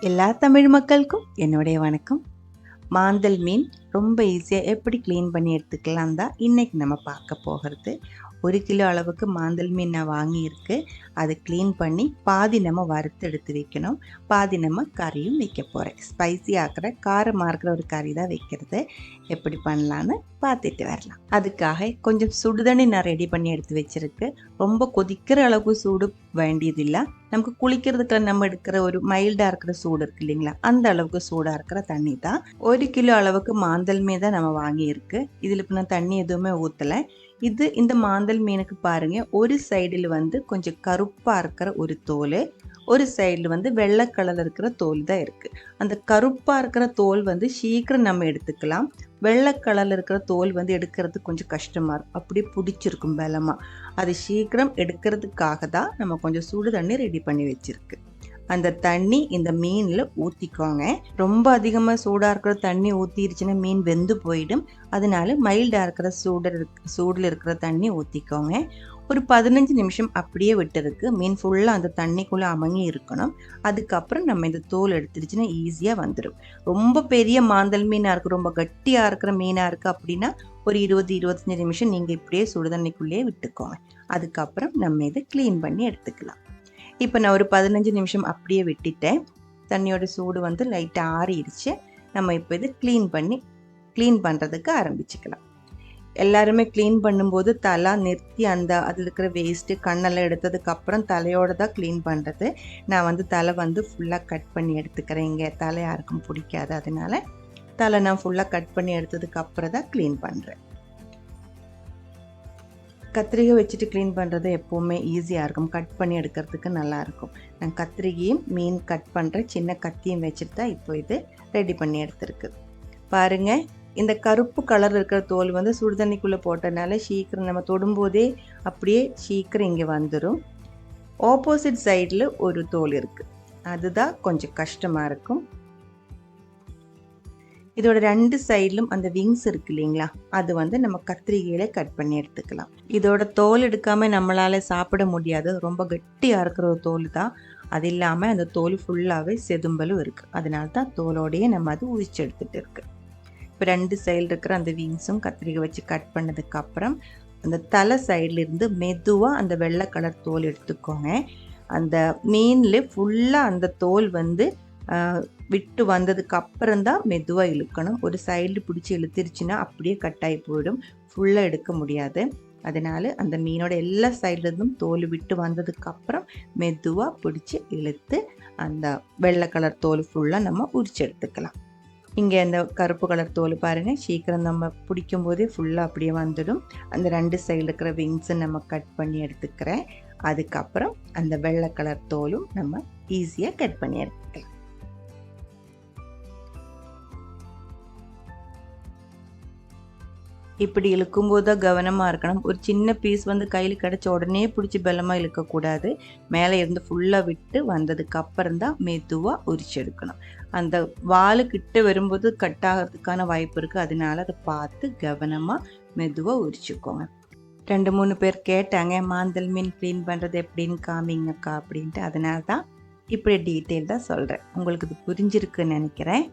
எல்லா தமிழ் மக்களுக்கும் என்னுடைய வணக்கம். மாந்தல் மீன் ரொம்ப ஈஸியாக எப்படி க்ளீன் பண்ணி எடுத்துக்கலாம் தான் இன்றைக்கி நம்ம பார்க்க போகிறது. 1 கிலோ அளவுக்கு மாந்தல் மீன் நான் வாங்கியிருக்கு. அதை க்ளீன் பண்ணி பாதி நம்ம வறுத்து எடுத்து வைக்கணும், பாதி நம்ம கறியும் வைக்க போகிறேன். ஸ்பைசி ஆக்கிற காரமாக இருக்கிற ஒரு கறி தான் வைக்கிறது. எப்படி பண்ணலான்னு பார்த்துட்டு வரலாம். அதுக்காக கொஞ்சம் சுடுதண்ணி நான் ரெடி பண்ணி எடுத்து வச்சுருக்கு. ரொம்ப கொதிக்கிற அளவுக்கு சூடு வேண்டியதில்லை. நமக்கு குளிக்கிறதுக்கு நம்ம எடுக்கிற ஒரு மைல்டாக இருக்கிற சூடு இருக்கு இல்லைங்களா, அந்த அளவுக்கு சூடாக இருக்கிற தண்ணி தான். 1 கிலோ அளவுக்கு மாந்தல் மீன் தான் நம்ம வாங்கியிருக்கு. இதில் இப்போ நான் தண்ணி எதுவுமே ஊற்றலை. இந்த மாந்தல் மீனுக்கு பாருங்கள், ஒரு சைடில் வந்து கொஞ்சம் கருப்பாக இருக்கிற ஒரு தோல், ஒரு சைடில் வந்து வெள்ளை கலரில் இருக்கிற தோல் தான் இருக்குது. அந்த கருப்பாக இருக்கிற தோல் வந்து சீக்கிரம் நம்ம எடுத்துக்கலாம். வெள்ளை கலரில் இருக்கிற தோல் வந்து எடுக்கிறது கொஞ்சம் கஷ்டமாக இருக்கும், அப்படியே பிடிச்சிருக்கும் பலமாக. அது சீக்கிரம் எடுக்கிறதுக்காக தான் நம்ம கொஞ்சம் சுடு தண்ணி ரெடி பண்ணி வச்சுருக்கு. அந்த தண்ணி இந்த மீனில் ஊற்றிக்கோங்க. ரொம்ப அதிகமாக சூடாக இருக்கிற தண்ணி ஊற்றிருச்சுன்னா மீன் வெந்து போயிடும். அதனால மைல்டாக இருக்கிற சூடில் இருக்கிற தண்ணி ஊற்றிக்கோங்க. ஒரு 15 நிமிஷம் அப்படியே விட்டுருக்கு. மீன் ஃபுல்லாக அந்த தண்ணிக்குள்ளே அமங்கி இருக்கணும். அதுக்கப்புறம் நம்ம இந்த தோல் எடுத்துருச்சுன்னா ஈஸியாக வந்துடும். ரொம்ப பெரிய மாந்தல் மீனாக இருக்குது, ரொம்ப கட்டியாக இருக்கிற மீனாக இருக்குது அப்படின்னா ஒரு 20-25 நிமிஷம் நீங்கள் இப்படியே சுடுதண்ணிக்குள்ளேயே விட்டுக்கோங்க. அதுக்கப்புறம் நம்ம இதை க்ளீன் பண்ணி எடுத்துக்கலாம். இப்போ நான் ஒரு 15 நிமிஷம் அப்படியே விட்டுட்டேன். தண்ணியோட சூடு வந்து லைட்டாக ஆறிடுச்சு. நம்ம இப்போ இதை க்ளீன் பண்ணுறதுக்கு ஆரம்பிச்சுக்கலாம். எல்லாருமே க்ளீன் பண்ணும்போது தலை நிறுத்தி அதில் இருக்கிற வேஸ்ட்டு கண்ணெல்லாம் எடுத்ததுக்கப்புறம் தலையோடு தான் க்ளீன் பண்ணுறது. நான் வந்து தலை வந்து ஃபுல்லாக கட் பண்ணி எடுத்துக்கிறேன். இங்கே தலை யாருக்கும் பிடிக்காது, அதனால் தலை நான் ஃபுல்லாக கட் பண்ணி எடுத்ததுக்கப்புறம் தான் க்ளீன் பண்ணுறேன். கத்திரிக்கை வச்சுட்டு க்ளீன் பண்ணுறது எப்போவுமே ஈஸியாக இருக்கும், கட் பண்ணி எடுக்கிறதுக்கு நல்லாயிருக்கும். நான் கத்திரிக்கையும் மீன் கட் பண்ணுற சின்ன கத்தியும் வச்சுட்டு தான் இப்போ இது ரெடி பண்ணி எடுத்துருக்கு. பாருங்கள், இந்த கருப்பு கலர் இருக்கிற தோல் வந்து சுடுதண்ணிக்குள்ளே போட்டனால சீக்கிரம் நம்ம தொடும்போதே அப்படியே சீக்கிரம் இங்கே வந்துடும். ஆப்போசிட் சைடில் ஒரு தோல் இருக்குது, அதுதான் கொஞ்சம் கஷ்டமாக இருக்கும். இதோட 2 சைட்லும் அந்த விங்ஸ் இருக்கு இல்லைங்களா, அது வந்து நம்ம கத்திரிக்கையில கட் பண்ணி எடுத்துக்கலாம். இதோட தோல் எடுக்காமல் நம்மளால் சாப்பிட முடியாது, ரொம்ப கட்டியாக இருக்கிற ஒரு தோல் தான். அது இல்லாமல் அந்த தோல் ஃபுல்லாகவே செதும்பலும் இருக்குது, அதனால தான் தோலோடையே நம்ம அது உரிச்சு எடுத்துகிட்டு இருக்கு. இப்போ 2 சைடு இருக்கிற அந்த விங்ஸும் கத்திரிக்கை வச்சு கட் பண்ணதுக்கப்புறம் அந்த தலை சைட்லேருந்து மெதுவாக அந்த வெள்ளை கலர் தோல் எடுத்துக்கோங்க. அந்த மீனில் ஃபுல்லாக அந்த தோல் வந்து விட்டு வந்ததுக்கு அப்புறம் தான் மெதுவாக இழுக்கணும். ஒரு சைடில் பிடிச்சி இழுத்துருச்சுன்னா அப்படியே கட்டாகி போயிடும், ஃபுல்லாக எடுக்க முடியாது. அதனால் அந்த மீனோட எல்லா சைட்லேருந்தும் தோல் விட்டு வந்ததுக்கப்புறம் மெதுவாக பிடிச்சி இழுத்து அந்த வெள்ளை கலர் தோல் ஃபுல்லாக நம்ம உரிச்சு எடுத்துக்கலாம். இங்கே அந்த கருப்பு கலர் தோல் பாருங்கள், சீக்கிரம் நம்ம பிடிக்கும் போதே ஃபுல்லாக அப்படியே வந்துடும். அந்த 2 சைடில் இருக்கிற விங்ஸை நம்ம கட் பண்ணி எடுத்துக்கிறேன். அதுக்கப்புறம் அந்த வெள்ளை கலர் தோலும் நம்ம ஈஸியாக கட் பண்ணி எடுத்துக்கலாம். இப்படி இழுக்கும்போது தான் கவனமாக இருக்கணும். ஒரு சின்ன பீஸ் வந்து கையில் கிடச்ச உடனே பிடிச்சி பலமாக இழுக்கக்கூடாது. மேலே இருந்து ஃபுல்லாக விட்டு வந்ததுக்கு அப்புறம் தான் மெதுவாக உரிச்சு எடுக்கணும். அந்த வாலுக்கிட்ட வரும்போது கட் ஆகிறதுக்கான வாய்ப்பு இருக்குது, அதனால அதை பார்த்து கவனமாக மெதுவாக உரிச்சுக்கோங்க. 2-3 பேர் கேட்டாங்க, மாந்தல் மீன் க்ளீன் பண்ணுறது எப்படின்னு காமிங்கக்கா அப்படின்ட்டு. அதனால தான் இப்படி டீட்டெயில்டாக சொல்கிறேன். உங்களுக்கு இது புரிஞ்சிருக்குன்னு நினைக்கிறேன்.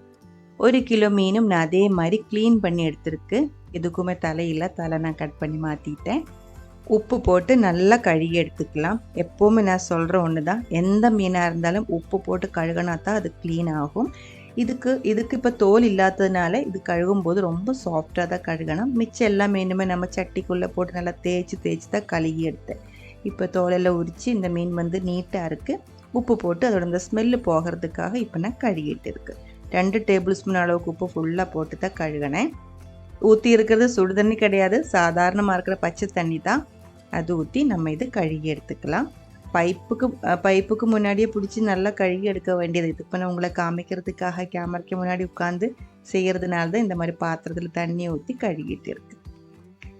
1 கிலோ மீனும் நான் அதே மாதிரி க்ளீன் பண்ணி எடுத்துருக்கு. எதுக்குமே தலையில் தலை நான் கட் பண்ணி மாற்றிட்டேன். உப்பு போட்டு நல்லா கழுகி எடுத்துக்கலாம். எப்போவுமே நான் சொல்கிற ஒன்று தான், எந்த மீனாக இருந்தாலும் உப்பு போட்டு கழுகினா தான் அது க்ளீன் ஆகும். இதுக்கு இப்போ தோல் இல்லாததுனால இது கழுகும் போது ரொம்ப சாஃப்டாக தான் கழுகணும். மிச்சம் எல்லா மீனுமே நம்ம சட்டிக்குள்ளே போட்டு நல்லா தேய்ச்சி தான் கழுகி எடுத்தேன். இப்போ தோலெல்லாம் உரித்து இந்த மீன் வந்து நீட்டாக இருக்குது. உப்பு போட்டு அதோட இந்த ஸ்மெல்லு போகிறதுக்காக இப்போ நான் கழுகிட்டு இருக்குது. 2 டேபிள் ஸ்பூன் அளவுக்கு உப்பு ஃபுல்லாக போட்டு தான் கழுகினேன். ஊற்றி இருக்கிறது சுடு தண்ணி கிடையாது, சாதாரணமாக இருக்கிற பச்சை தண்ணி தான். அது ஊற்றி நம்ம இது கழுகி எடுத்துக்கலாம். பைப்புக்கு முன்னாடியே பிடிச்சி நல்லா கழுகி எடுக்க வேண்டியது. இது இப்போ நான் உங்களை காமிக்கிறதுக்காக கேமராக்கு முன்னாடி உட்காந்து செய்கிறதுனால தான் இந்த மாதிரி பாத்திரத்தில் தண்ணி ஊற்றி கழுகிட்டு இருக்குது.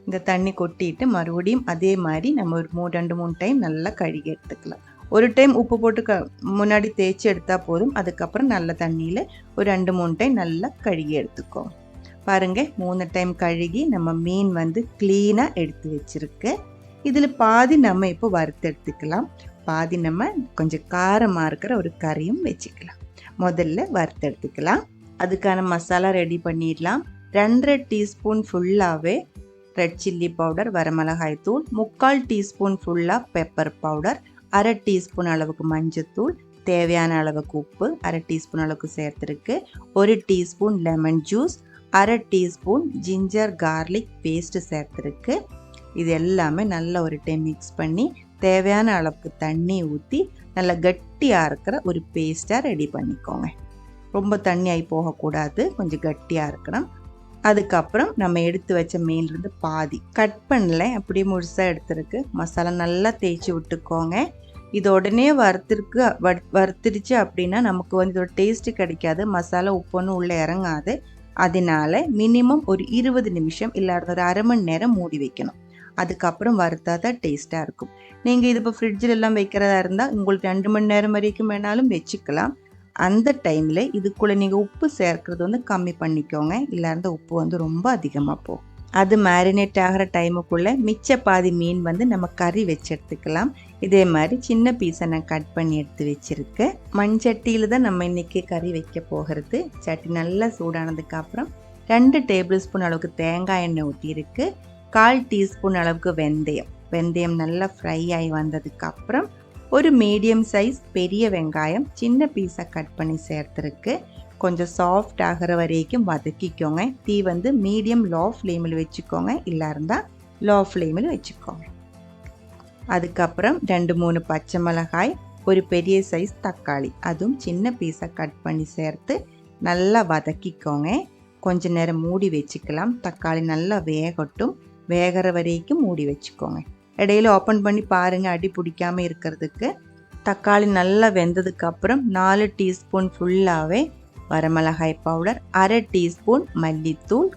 இந்த தண்ணி கொட்டிட்டு மறுபடியும் அதே மாதிரி நம்ம ஒரு 2-3 டைம் நல்லா கழுகி எடுத்துக்கலாம். ஒரு டைம் உப்பு போட்டு முன்னாடி தேய்ச்சி எடுத்தால் போதும். அதுக்கப்புறம் நல்ல தண்ணியில் ஒரு 2-3 டைம் நல்லா கழுகி எடுத்துக்கோங்க. பாருங்கள், 3 டைம் கழுகி நம்ம மீன் வந்து க்ளீனாக எடுத்து வச்சுருக்கு. இதில் பாதி நம்ம இப்போ வறுத்து எடுத்துக்கலாம், பாதி நம்ம கொஞ்சம் காரமாக இருக்கிற ஒரு கறியும் வச்சுக்கலாம். முதல்ல வறுத்தெடுத்துக்கலாம். அதுக்கான மசாலா ரெடி பண்ணிடலாம். 2.5 டீஸ்பூன் ஃபுல்லாகவே ரெட் சில்லி பவுடர் வரமிளகாய் தூள், 3/4 டீஸ்பூன் ஃபுல்லாக பெப்பர் பவுடர், 1/2 டீஸ்பூன் அளவுக்கு மஞ்சத்தூள், தேவையான அளவுக்கு உப்பு 1/2 டீஸ்பூன் அளவுக்கு சேர்த்துருக்கு, 1 teaspoon lemon juice, 1/2 teaspoon ginger garlic paste சேர்த்துருக்கு. இது எல்லாமே நல்லா ஒரு டைம் மிக்ஸ் பண்ணி தேவையான அளவுக்கு தண்ணி ஊற்றி நல்லா கட்டியாக இருக்கிற ஒரு பேஸ்ட்டாக ரெடி பண்ணிக்கோங்க. ரொம்ப தண்ணியாகி போகக்கூடாது, கொஞ்சம் கட்டியாக இருக்கணும். அதுக்கப்புறம் நம்ம எடுத்து வச்ச மீன்லேருந்து பாதி கட் பண்ணல, அப்படியே முழுசாக எடுத்துருக்கு. மசாலா நல்லா தேய்ச்சி விட்டுக்கோங்க. இது உடனே வறுத்துருச்சு அப்படின்னா நமக்கு வந்து இதோட டேஸ்ட்டு கிடைக்காது, மசாலா உப்புன்னு உள்ளே இறங்காது. அதனால மினிமம் ஒரு 20 நிமிஷம் இல்லாத ஒரு அரை மணி நேரம் மூடி வைக்கணும். அதுக்கப்புறம் வறுத்தா தான் டேஸ்ட்டாக இருக்கும். நீங்கள் இது இப்போ ஃப்ரிட்ஜில் எல்லாம் வைக்கிறதா இருந்தால் உங்களுக்கு 2 மணி நேரம் வரைக்கும் வேணாலும் வச்சுக்கலாம். அந்த டைமில் இதுக்குள்ளே நீங்கள் உப்பு சேர்க்குறது வந்து கம்மி பண்ணிக்கோங்க, இல்லாத உப்பு வந்து ரொம்ப அதிகமாக போகும். அது மேரினேட் ஆகிற டைமுக்குள்ளே மிச்ச பாதி மீன் வந்து நம்ம கறி வச்சு எடுத்துக்கலாம். இதே மாதிரி சின்ன பீஸை நான் கட் பண்ணி எடுத்து வச்சுருக்கேன். மண்சட்டியில் தான் நம்ம இன்றைக்கி கறி வைக்க போகிறது. சட்டி நல்லா சூடானதுக்கப்புறம் 2 டேபிள் ஸ்பூன் அளவுக்கு தேங்காய் எண்ணெய் ஊற்றிருக்கு. 1/4 டீஸ்பூன் அளவுக்கு வெந்தயம் நல்லா ஃப்ரை ஆகி வந்ததுக்கப்புறம் ஒரு மீடியம் சைஸ் பெரிய வெங்காயம் சின்ன பீஸாக கட் பண்ணி சேர்த்துருக்கு. கொஞ்சம் சாஃப்ட் ஆகிற வரைக்கும் வதக்கிக்கோங்க. தீ வந்து மீடியம் லோ ஃப்ளேமில் வச்சுக்கோங்க, இல்லை இருந்தால் லோ ஃப்ளேமில் வச்சுக்கோங்க. அதுக்கப்புறம் 2-3 பச்சை மிளகாய், ஒரு பெரிய சைஸ் தக்காளி அதுவும் சின்ன பீஸாக கட் பண்ணி சேர்த்து நல்லா வதக்கிக்கோங்க. கொஞ்ச நேரம் மூடி வச்சுக்கலாம். தக்காளி நல்லா வேகட்டும், வேகிற வரைக்கும் மூடி வச்சுக்கோங்க. இடையில ஓப்பன் பண்ணி பாருங்கள் அடி பிடிக்காமல் இருக்கிறதுக்கு. தக்காளி நல்லா வெந்ததுக்கப்புறம் 4 டீஸ்பூன் ஃபுல்லாகவே வரமிளகாய் பவுடர், 1/2 டீஸ்பூன் மல்லித்தூள்,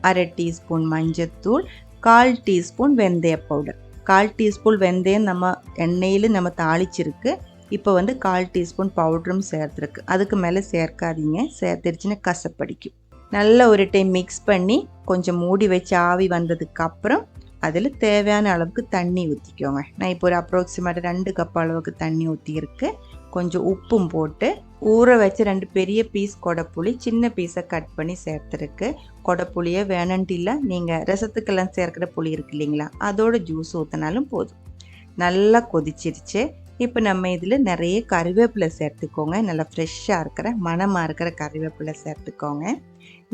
1/2 டீஸ்பூன் மஞ்சத்தூள், 1/4 டீஸ்பூன் வெந்தய பவுடர். 1/4 டீஸ்பூன் வெந்தயம் நம்ம எண்ணெயில் நம்ம தாளிச்சிருக்கு. இப்போ வந்து 1/4 டீஸ்பூன் பவுடரும் சேர்த்துருக்கு. அதுக்கு மேலே சேர்க்காதீங்க, சேர்த்துருச்சுன்னா கசப்படிக்கும். நல்லா ஒரு டைம் மிக்ஸ் பண்ணி கொஞ்சம் மூடி வச்சு ஆவி வந்ததுக்கப்புறம் அதில் தேவையான அளவுக்கு தண்ணி ஊற்றிக்கோங்க. நான் இப்போ ஒரு அப்ராக்சிமேட்டாக 2 கப் அளவுக்கு தண்ணி ஊற்றிருக்கு. கொஞ்சம் உப்பும் போட்டு ஊற வச்ச 2 பெரிய பீஸ் கொடைப்புளி சின்ன பீஸை கட் பண்ணி சேர்த்துருக்கு. கொடைப்புளியை வேணுன்ட்டு இல்லை, நீங்கள் ரசத்துக்கெல்லாம் சேர்க்குற புளி இருக்கு இல்லைங்களா, அதோட ஜூஸ் ஊற்றினாலும் போதும். நல்லா கொதிச்சிருச்சு. இப்போ நம்ம இதில் நிறைய கறிவேப்பிலை சேர்த்துக்கோங்க. நல்லா ஃப்ரெஷ்ஷாக இருக்கிற மணமாக இருக்கிற கறிவேப்பிலை சேர்த்துக்கோங்க.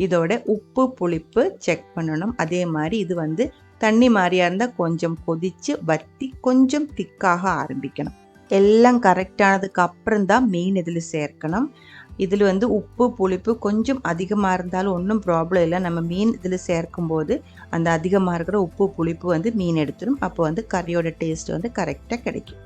இதோட உப்பு புளிப்பு செக் பண்ணணும். அதே மாதிரி இது வந்து தண்ணி மாதிரியாக இருந்தால் கொஞ்சம் கொதித்து வற்றி கொஞ்சம் திக்காக ஆரம்பிக்கணும். எல்லாம் கரெக்டானதுக்கு அப்புறம் தான் மீன் இதில் சேர்க்கணும். இதில் வந்து உப்பு புளிப்பு கொஞ்சம் அதிகமாக இருந்தாலும் ஒன்றும் ப்ராப்ளம் இல்லை. நம்ம மீன் இதில் சேர்க்கும்போது அந்த அதிகமாக இருக்கிற உப்பு புளிப்பு வந்து மீன் எடுத்துடும். அப்போ வந்து கறியோட டேஸ்ட் வந்து கரெக்டாக கிடைக்கும்.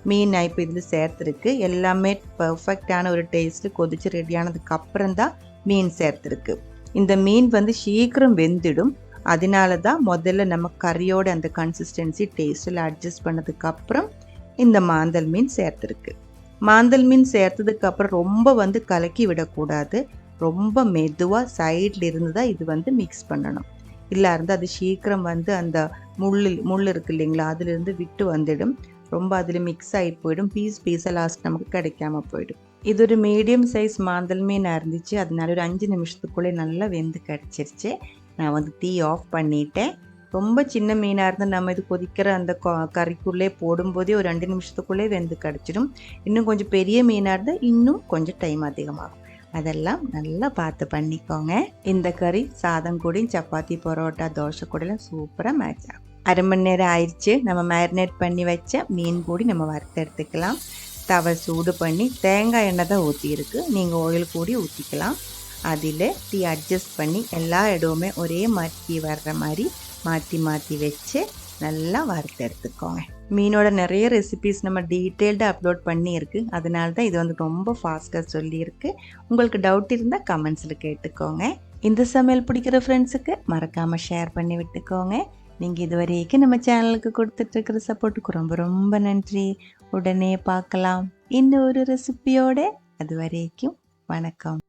மீன் நான் இப்போ இதில் சேர்த்துருக்கு. எல்லாமே பர்ஃபெக்டான ஒரு டேஸ்ட்டு கொதித்து ரெடியானதுக்கு அப்புறம் தான் மீன் சேர்த்துருக்கு. இந்த மீன் வந்து சீக்கிரம் வெந்துடும். அதனால தான் முதல்ல நம்ம கறியோட அந்த கன்சிஸ்டன்சி டேஸ்ட்டில் அட்ஜஸ்ட் பண்ணதுக்கப்புறம் இந்த மாந்தல் மீன் சேர்த்துருக்கு. மாந்தல் மீன் சேர்த்ததுக்கப்புறம் ரொம்ப வந்து கலக்கி விடக்கூடாது. ரொம்ப மெதுவாக சைடில் இருந்து தான் இது வந்து மிக்ஸ் பண்ணணும். இல்லை இருந்தால் அது சீக்கிரம் வந்து அந்த முள் இருக்கு இல்லைங்களா, அதிலிருந்து விட்டு வந்துடும். ரொம்ப அதில் மிக்ஸ் ஆகி போயிடும். பீஸாக லாஸ்ட் நமக்கு கிடைக்காம போயிடும். இது ஒரு மீடியம் சைஸ் மாந்தல் மீனாக இருந்துச்சு. அதனால ஒரு 5 நிமிஷத்துக்குள்ளே நல்லா வெந்து கிடச்சிருச்சு. நான் வந்து தீ ஆஃப் பண்ணிட்டேன். ரொம்ப சின்ன மீனாக இருந்தால் நம்ம இது கொதிக்கிற அந்த கறிக்குள்ளே போடும்போதே ஒரு 2 நிமிஷத்துக்குள்ளே வெந்து கிடச்சிடும். இன்னும் கொஞ்சம் பெரிய மீனாக இருந்தால் இன்னும் கொஞ்சம் டைம் அதிகமாகும். அதெல்லாம் நல்லா பார்த்து பண்ணிக்கோங்க. இந்த கறி சாதம் கூடயும் சப்பாத்தி பரோட்டா தோசை கூடலாம் சூப்பராக மேட்ச் ஆகும். அரை மணி நேரம் ஆயிடுச்சு. நம்ம மேரினேட் பண்ணி வச்ச மீன் கூடி நம்ம வறுத்து எடுத்துக்கலாம். தவை சூடு பண்ணி தேங்காய் எண்ணெய் தான் ஊற்றிருக்கு, நீங்கள் ஆயில் கூடி ஊற்றிக்கலாம். அதில் டீ அட்ஜஸ்ட் பண்ணி எல்லா இடமுமே ஒரே மாதிரி வர்ற மாதிரி மாற்றி வச்சு நல்லா வறுத்து எடுத்துக்கோங்க. மீனோட நிறைய ரெசிபீஸ் நம்ம டீட்டெயில்டாக அப்லோட் பண்ணியிருக்கு. அதனால தான் இது வந்து ரொம்ப ஃபாஸ்ட்டாக சொல்லியிருக்கு. உங்களுக்கு டவுட் இருந்தால் கமெண்ட்ஸில் கேட்டுக்கோங்க. இந்த சமையல் பிடிக்கிற ஃப்ரெண்ட்ஸுக்கு மறக்காமல் ஷேர் பண்ணி விட்டுக்கோங்க. நீங்கள் இது வரைக்கும் நம்ம சேனலுக்கு கொடுத்துட்ருக்கிற சப்போர்ட்டுக்கு ரொம்ப ரொம்ப நன்றி. உடனே பார்க்கலாம் இன்னொரு ரெசிபியோட. அது வரைக்கும் வணக்கம்.